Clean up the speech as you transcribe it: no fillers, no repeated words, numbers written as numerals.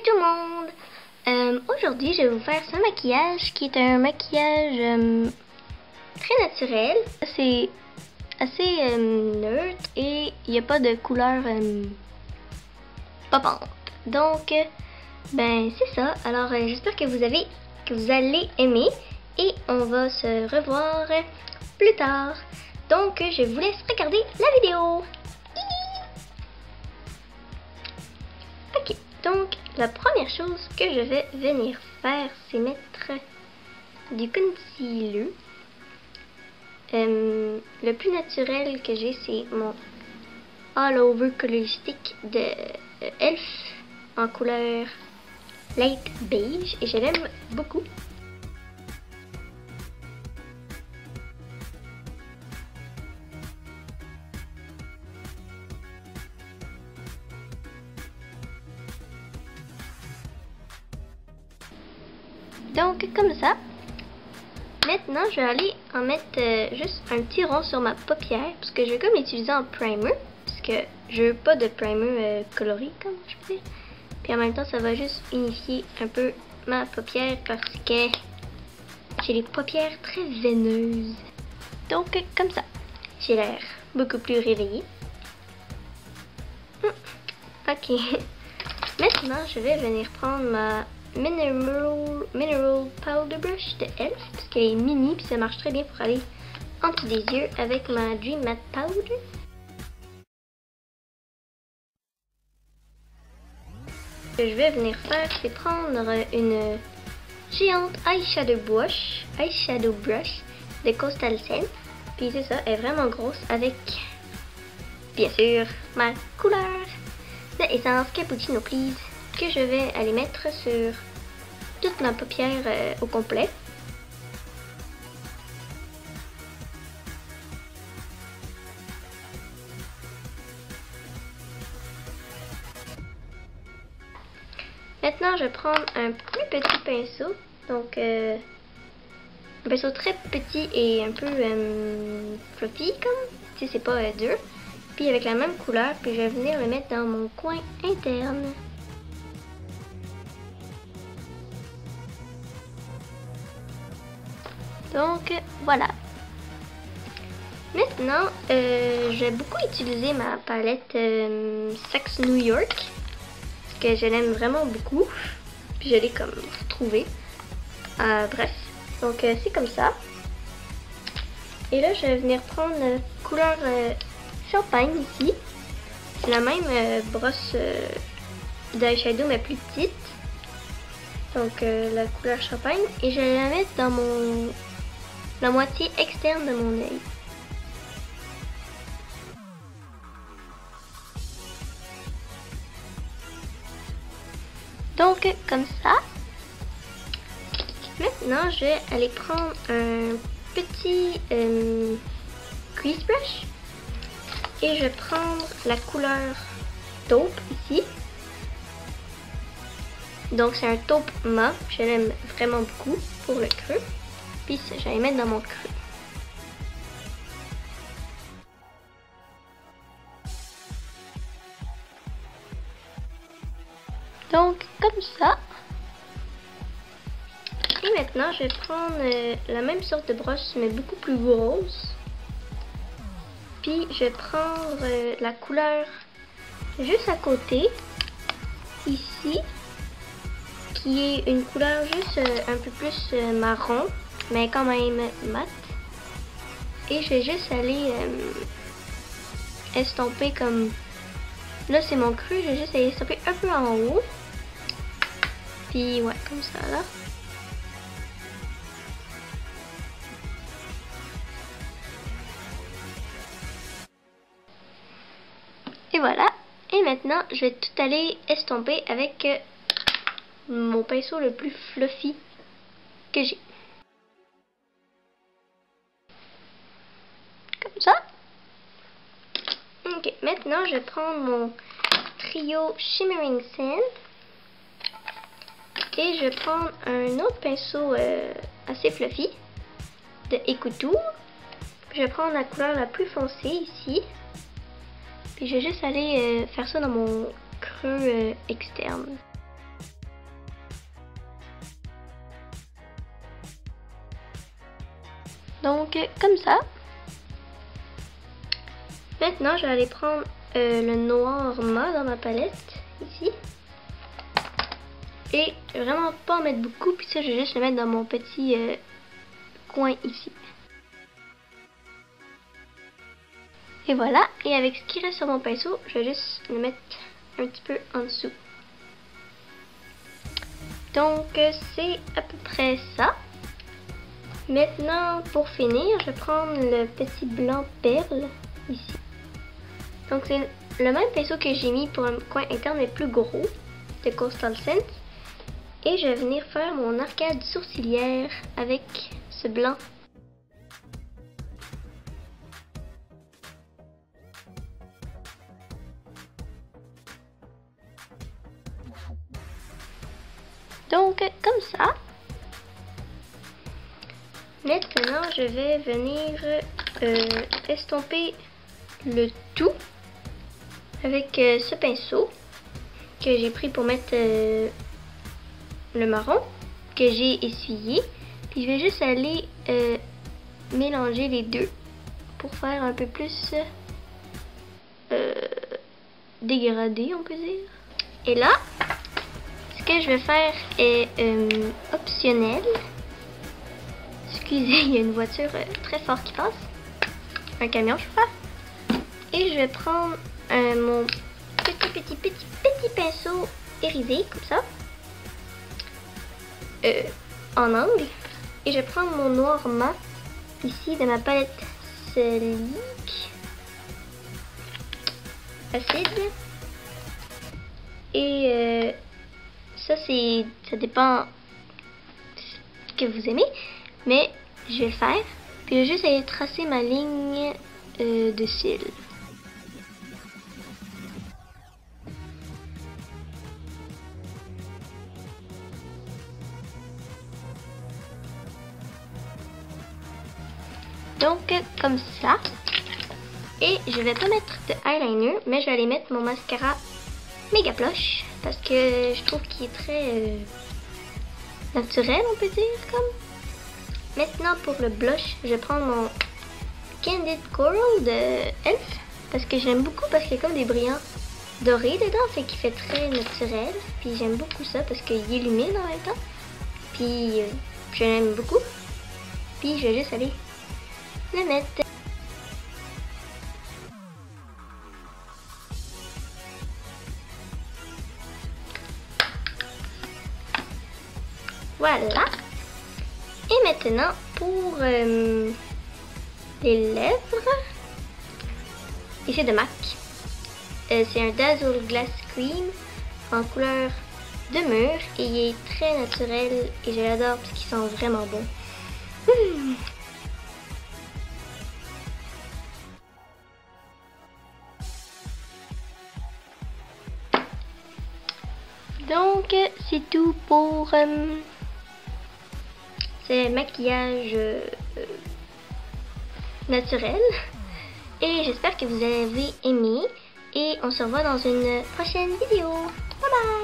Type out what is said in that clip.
tout le monde! Aujourd'hui, je vais vous faire ce maquillage qui est un maquillage très naturel. C'est assez neutre et il n'y a pas de couleur popante. Donc, ben c'est ça. Alors, j'espère que vous allez aimer et on va se revoir plus tard. Donc, je vous laisse regarder la vidéo. Ok, donc la première chose que je vais venir faire, c'est mettre du concealer. Le plus naturel que j'ai, c'est mon All Over Color Stick de Elf en couleur light beige et je l'aime beaucoup. Donc comme ça. Maintenant, je vais aller en mettre juste un petit rond sur ma paupière parce que je vais comme l'utiliser en primer parce que je veux pas de primer coloré, comme je peux dire. Puis en même temps, ça va juste unifier un peu ma paupière parce que j'ai les paupières très veineuses. Donc comme ça, j'ai l'air beaucoup plus réveillée. Ok. Maintenant, je vais venir prendre ma Mineral Powder Brush de Elf parce qu'elle est mini puis ça marche très bien pour aller en dessous des yeux avec ma Dream Matte Powder. Ce que je vais venir faire, c'est prendre une géante eyeshadow brush de Coastal Scents. Puis c'est ça, elle est vraiment grosse avec, bien sûr, ma couleur de Essence Cappuccino Please que je vais aller mettre sur toute ma paupière au complet. Maintenant, je vais prendre un plus petit pinceau, donc un pinceau très petit et un peu fluffy, comme, tu sais, c'est pas dur. Puis avec la même couleur, puis je vais venir le mettre dans mon coin interne. Donc voilà. Maintenant, je vais beaucoup utiliser ma palette Sex New York parce que je l'aime vraiment beaucoup. Puis je l'ai comme retrouvée. Bref, donc c'est comme ça. Et là, je vais venir prendre la couleur champagne ici. C'est la même brosse d'eyeshadow mais plus petite. Donc la couleur champagne. Et je vais la mettre dans la moitié externe de mon œil. Donc comme ça. Maintenant je vais aller prendre un petit crease brush. Et je vais prendre la couleur taupe ici. Donc c'est un taupe mat. Je l'aime vraiment beaucoup pour le creux. Puis je vais les mettre dans mon creux. Donc comme ça. Et maintenant je vais prendre la même sorte de brosse mais beaucoup plus grosse. Puis je vais prendre la couleur juste à côté. Ici. Qui est une couleur juste un peu plus marron. Mais quand même mat. Et je vais juste aller estomper comme... Là c'est mon creux, je vais juste aller estomper un peu en haut. Puis ouais, comme ça là. Et voilà. Et maintenant, je vais tout aller estomper avec mon pinceau le plus fluffy que j'ai. Comme ça. Ok, maintenant je vais prendre mon trio Shimmering Sand. Et je vais prendre un autre pinceau assez fluffy de Ecoutour. Je vais prendre la couleur la plus foncée ici. Puis je vais juste aller faire ça dans mon creux externe. Donc, comme ça. Maintenant, je vais aller prendre le noir mat dans ma palette, ici. Et vraiment pas en mettre beaucoup, puis ça, je vais juste le mettre dans mon petit coin ici. Et voilà, et avec ce qui reste sur mon pinceau, je vais juste le mettre un petit peu en dessous. Donc, c'est à peu près ça. Maintenant, pour finir, je vais prendre le petit blanc perle, ici. Donc, c'est le même pinceau que j'ai mis pour un coin interne, mais plus gros, de Coastal Scents. Et je vais venir faire mon arcade sourcilière avec ce blanc. Donc, comme ça. Maintenant, je vais venir estomper le tout avec ce pinceau que j'ai pris pour mettre le marron que j'ai essuyé. Puis je vais juste aller mélanger les deux pour faire un peu plus dégradé, on peut dire. Et là, ce que je vais faire est optionnel. Excusez, il y a une voiture très forte qui passe. Un camion, je crois. Et je vais prendre mon petit pinceau irisé, comme ça. En angle. Et je vais prendre mon noir mat, ici, de ma palette Sleek Acide. Et ça dépend ce que vous aimez. Mais je vais le faire. Puis je vais juste aller tracer ma ligne de cils. Donc, comme ça. Et je vais pas mettre de eyeliner, mais je vais aller mettre mon mascara Mega Plush. Parce que je trouve qu'il est très naturel, on peut dire, comme. Maintenant, pour le blush, je vais prendre mon Candid Coral de Elf. Parce que j'aime beaucoup, parce qu'il y a comme des brillants dorés dedans, fait qu'il fait très naturel. Puis j'aime beaucoup ça, parce qu'il illumine en même temps. Puis je l'aime beaucoup. Puis je vais juste aller le mettre. Voilà. Et maintenant, pour les lèvres, et c'est de MAC. C'est un Dazzle Glass Cream en couleur de mûr et il est très naturel et je l'adore parce qu'il sent vraiment bon. Donc, c'est tout pour ce maquillage naturel. Et j'espère que vous avez aimé. Et on se revoit dans une prochaine vidéo. Bye bye!